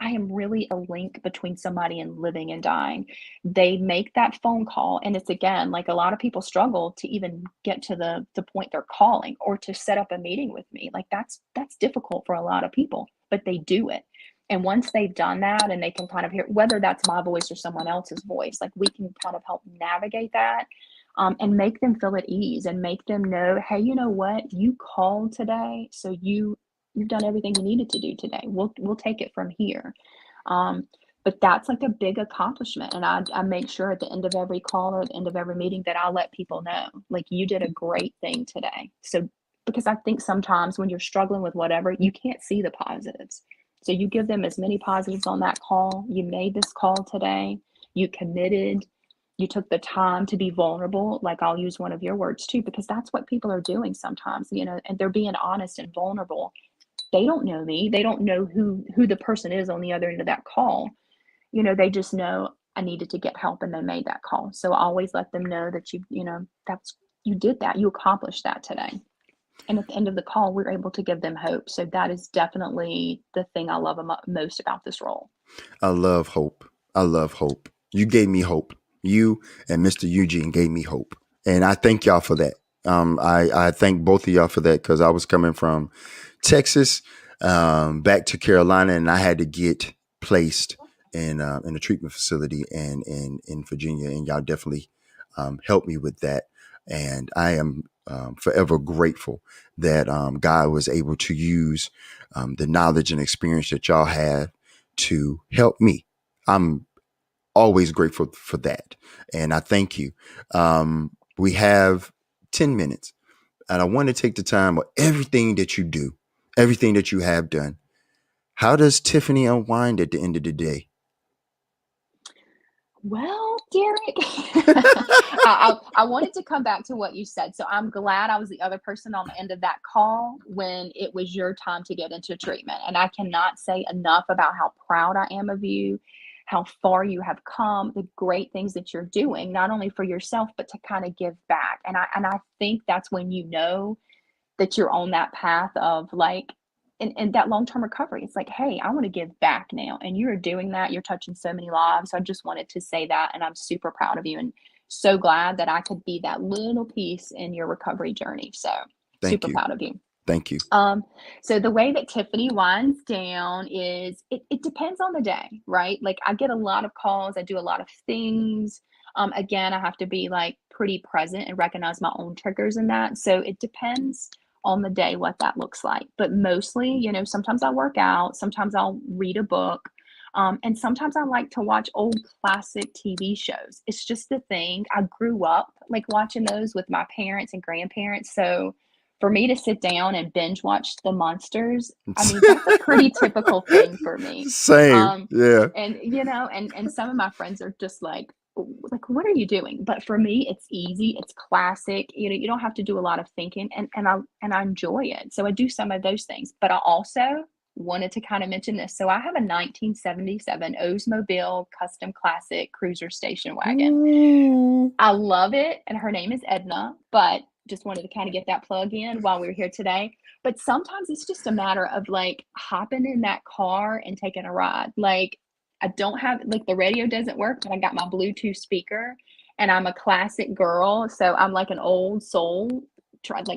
I am really a link between somebody and living and dying. They make that phone call, and it's again like a lot of people struggle to even get to the point they're calling or to set up a meeting with me. Like that's difficult for a lot of people, but they do it. And once they've done that and they can kind of hear whether that's my voice or someone else's voice, like we can kind of help navigate that, and make them feel at ease and make them know, hey, you know what? You called today, so you've done everything you needed to do today. We'll take it from here. Um, but that's like a big accomplishment. And I make sure at the end of every call or at the end of every meeting that I let people know, like, you did a great thing today. So, because I think sometimes when you're struggling with whatever, you can't see the positives. So you give them as many positives on that call. You made this call today. You committed. You took the time to be vulnerable. Like I'll use one of your words too, because that's what people are doing sometimes, and they're being honest and vulnerable. They don't know me. They don't know who the person is on the other end of that call. They just know I needed to get help and they made that call. So I always let them know that you did that. You accomplished that today. And at the end of the call, we're able to give them hope. So that is definitely the thing I love most about this role. I love hope. I love hope. You gave me hope. You and Mr. Eugene gave me hope. And I thank y'all for that. I thank both of y'all for that because I was coming from Texas back to Carolina, and I had to get placed in a treatment facility in Virginia, and y'all definitely helped me with that. And I am forever grateful that God was able to use the knowledge and experience that y'all have to help me. I'm always grateful for that, and I thank you. We have 10 minutes, and I want to take the time of everything that you do, everything that you have done. How does Tiffany unwind at the end of the day? Well, Derek, I wanted to come back to what you said. So I'm glad I was the other person on the end of that call when it was your time to get into treatment. And I cannot say enough about how proud I am of you, how far you have come, the great things that you're doing, not only for yourself, but to kind of give back. And I think that's when you know that you're on that path of like, and that long-term recovery. It's like, hey, I want to give back now. And you're doing that. You're touching so many lives. So I just wanted to say that. And I'm super proud of you and so glad that I could be that little piece in your recovery journey. So Thank super you. proud of you. Thank you. Um, so the way that Tiffany winds down is it depends on the day, right? Like I get a lot of calls, I do a lot of things. Again, I have to be like pretty present and recognize my own triggers in that. So it depends on the day what that looks like. But mostly, sometimes I work out, sometimes I'll read a book. And sometimes I like to watch old classic TV shows. It's just the thing. I grew up like watching those with my parents and grandparents. So for me to sit down and binge watch the monsters, I mean, that's a pretty typical thing for me. Same. Um, Yeah. and some of my friends are just like, what are you doing? But for me, it's easy, it's classic. You don't have to do a lot of thinking, and I enjoy it. So I do some of those things. But I also wanted to kind of mention this. So I have a 1977 Oldsmobile Custom Classic Cruiser station wagon. Ooh. I love it, and her name is Edna, but just wanted to kind of get that plug in while we were here today. But sometimes it's just a matter of like hopping in that car and taking a ride. Like I don't have like the radio doesn't work, but I got my Bluetooth speaker and I'm a classic girl. So I'm like an old soul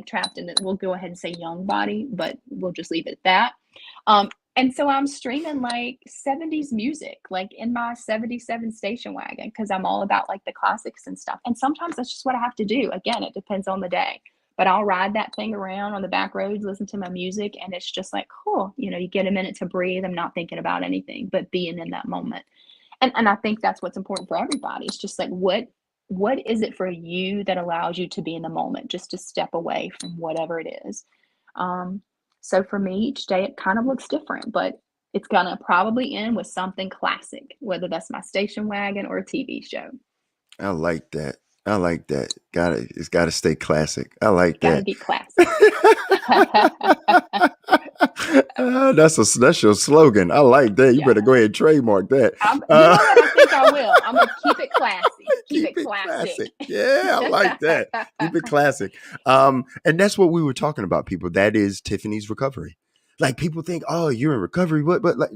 trapped in it. We'll go ahead and say young body, but we'll just leave it at that. Um, and so I'm streaming like 70s music, like in my 77 station wagon, because I'm all about like the classics and stuff. And sometimes that's just what I have to do. Again, it depends on the day. But I'll ride that thing around on the back roads, listen to my music, and it's just like, cool. You get a minute to breathe. I'm not thinking about anything, but being in that moment. And I think that's what's important for everybody. It's just like what is it for you that allows you to be in the moment, just to step away from whatever it is. Um, so for me, each day it kind of looks different, but it's gonna probably end with something classic, whether that's my station wagon or a TV show. I like that. I like that. It's gotta stay classic. I like Got to that. be classic. That's your slogan. I like that. You Yeah. better go ahead and trademark that. You know what? I think I will. I'm gonna keep it classy. Keep Keep it it classic. classic. Yeah, I like that. Keep it classic. And that's what we were talking about, people. That is Tiffany's recovery. Like people think, oh, you're in recovery. What? But like,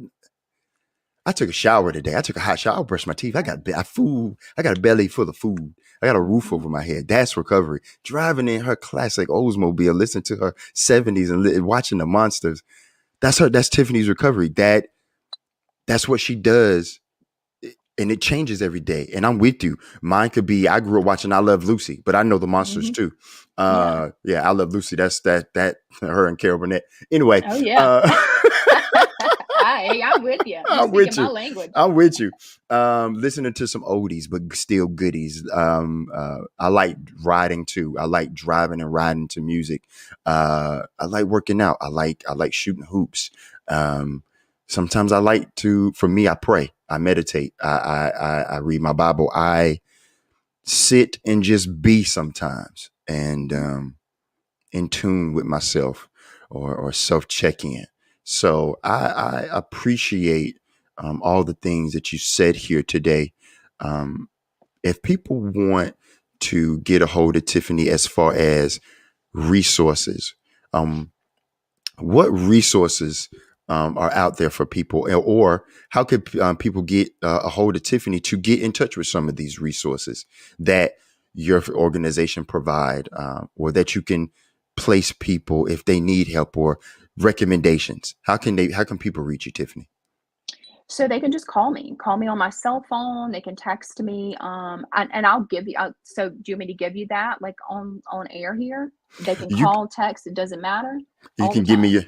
I took a shower today. I took a hot shower. I brushed my teeth. I got food. I got a belly full of food. I got a roof over my head. That's recovery. Driving in her classic Oldsmobile, listening to her 70s and watching the monsters. That's her. That's Tiffany's recovery. That's what she does, and it changes every day. And I'm with you. Mine could be. I grew up watching I Love Lucy, but I know the monsters Hmm. too. Yeah. Yeah, I Love Lucy. That's that her and Carol Burnett. Anyway, Oh yeah. I'm with you. You I'm speaking with my you. language. I'm with you. Listening to some oldies, but still goodies. I like riding too. I like driving and riding to music. I like working out. I like shooting hoops. Sometimes I like to. For me, I pray. I meditate. I read my Bible. I sit and just be sometimes, and in tune with myself, or self check in. So I appreciate all the things that you said here today. Um, if people want to get a hold of Tiffany as far as resources, um, what resources are out there for people, or how could people get a hold of Tiffany to get in touch with some of these resources that your organization provide, or that you can place people if they need help or recommendations? How can people reach you, Tiffany? So they can just call me on my cell phone. They can text me. And I'll give you. So do you want me to give you that like on air here? They can You call, text. It doesn't matter. you All the can give me time.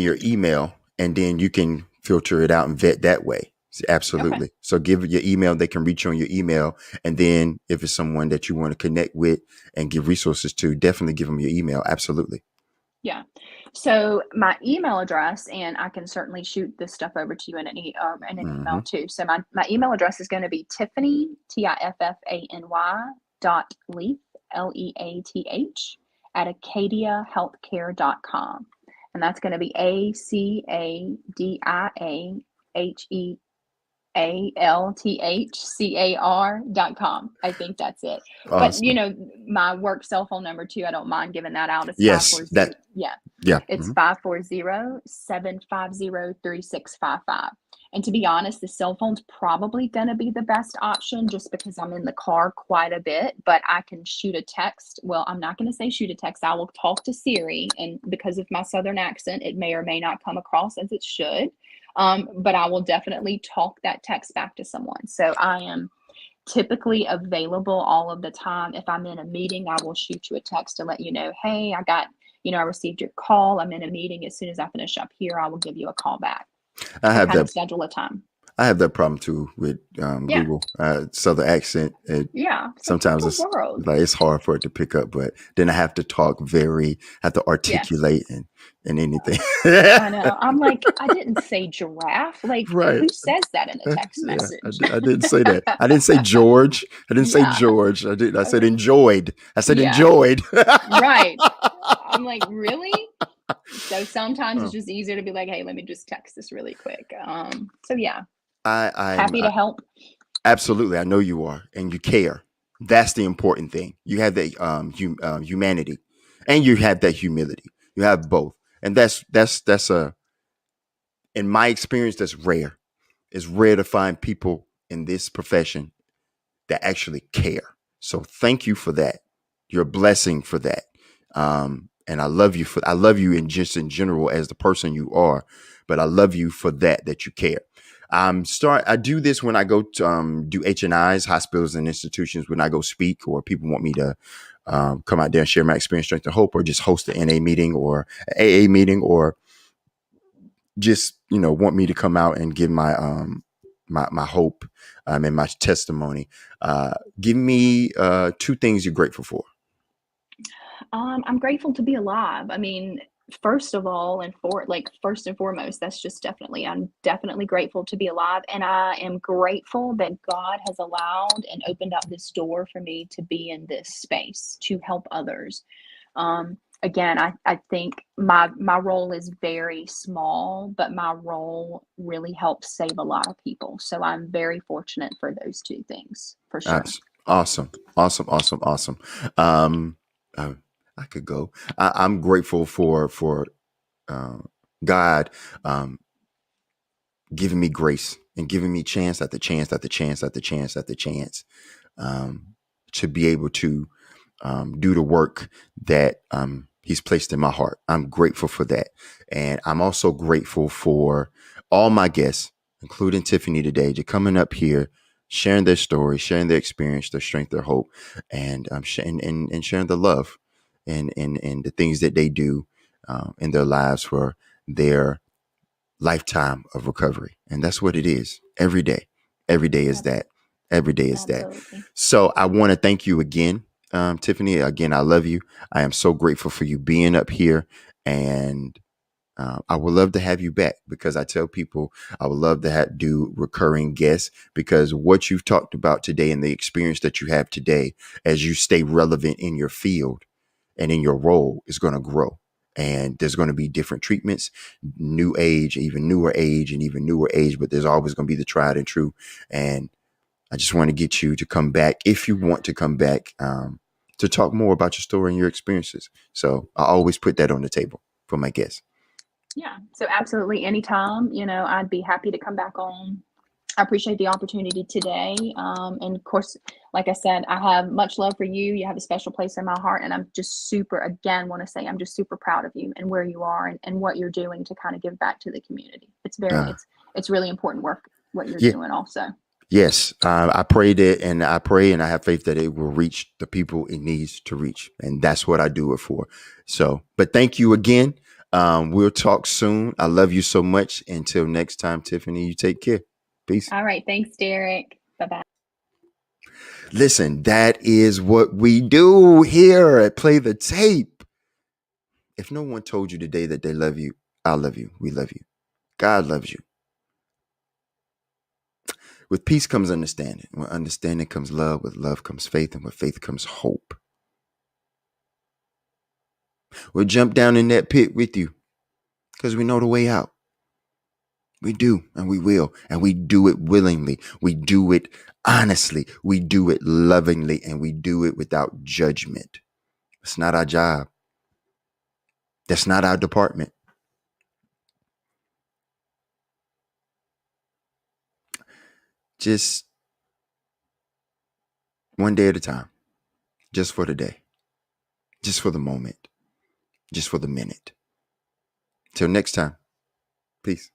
your email, and then you can filter it out and vet that way. Okay. Absolutely. So give your email. They can reach you on your email, and then if it's someone that you want to connect with and give resources to, definitely give them your email. Absolutely. Yeah. So my email address, and I can certainly shoot this stuff over to you in an Hmm. email too. So my email address is going to be Tiffany Tiffany .leath Leath at acadiahealthcare.com. And that's going to be ACADIAHEALTHCARE.com. ALTHCAR.com. I think that's it. But Awesome. my work cell phone number too, I don't mind giving that out. It's Yes, 540. that, Yeah. yeah. It's 540-750-3655. And to be honest, the cell phone's probably going to be the best option just because I'm in the car quite a bit, but I can shoot a text. Well, I'm not going to say shoot a text. I will talk to Siri, and because of my southern accent, it may or may not come across as it should. But I will definitely talk that text back to someone. So I am typically available all of the time. If I'm in a meeting, I will shoot you a text to let you know, hey, I received your call. I'm in a meeting. As soon as I finish up here, I will give you a call back I or have kind that. of schedule a time. I have that problem too with Yeah. Google. Southern accent. Yeah. It's like, what Sometimes the it's world? like it's hard for it to pick up, but then I have to have to Yes. articulate and anything. I know. I'm like, I didn't say giraffe. Like, Right. who says that in a text Yeah, message? I didn't say that. I didn't say George. I didn't say Yeah. George. I did. I I was said like, enjoyed. I said yeah. enjoyed. Right. I'm like, really? So sometimes it's Oh, just easier to be like, hey, let me just text this really quick. So yeah, I'm happy to help. absolutely. I know you are, and you care. That's the important thing. You have that humanity, and you have that humility. You have both, and that's a in my experience that's rare. It's rare to find people in this profession that actually care. So thank you for that. You're a blessing for that. And I love you in general as the person you are, but I love you for that you care. I do this when I go to do HNIs, hospitals and institutions, when I go speak or people want me to come out there and share my experience, strength and hope, or just host an NA meeting or an AA meeting, or just want me to come out and give my hope and my testimony. Give me two things you're grateful for. I'm grateful to be alive. I mean, first and foremost, I'm definitely grateful to be alive. And I am grateful that God has allowed and opened up this door for me to be in this space to help others. Again, I think my role is very small, but my role really helps save a lot of people. So I'm very fortunate for those two things for sure. That's awesome, awesome, awesome, awesome. Um, uh, I could go. I'm grateful for uh, God giving me grace and giving me chance after chance after chance after chance after chance um, to be able to do the work that He's placed in my heart. I'm grateful for that. And I'm also grateful for all my guests, including Tiffany today, to coming up here, sharing their story, sharing their experience, their strength, their hope, and and sharing the love and the things that they do in their lives for their lifetime of recovery. And that's what it is every day. Every day is Ab- that. Every day is that. Absolutely. So I want to thank you again, Tiffany. Again, I love you. I am so grateful for you being up here. And I would love to have you back, because I tell people I would love to do recurring guests, because what you've talked about today and the experience that you have today, as you stay relevant in your field and in your role, is going to grow. And there's going to be different treatments, new age, even newer age, and even newer age, but there's always going to be the tried and true. And I just want to get you to come back, if you want to come back, to talk more about your story and your experiences. So I always put that on the table for my guests. Yeah. So absolutely anytime, I'd be happy to come back on. I appreciate the opportunity today. And of course, like I said, I have much love for you. You have a special place in my heart. And I'm just want to say, I'm just super proud of you and where you are and what you're doing to kind of give back to the community. Uh, It's really important work, what you're yeah, doing also. yes, I prayed it, and I pray and I have faith that it will reach the people it needs to reach. And that's what I do it for. So, but thank you again. We'll talk soon. I love you so much. Until next time, Tiffany, you take care. Peace. All right. Thanks, Derek. Bye-bye. Listen, that is what we do here at Play the Tape. If no one told you today that they love you, I love you. We love you. God loves you. With peace comes understanding. With understanding comes love. With love comes faith. And with faith comes hope. We'll jump down in that pit with you, because we know the way out. We do, and we will, and we do it willingly. We do it honestly. We do it lovingly, and we do it without judgment. It's not our job. That's not our department. Just one day at a time, just for the day, just for the moment, just for the minute. Till next time, peace.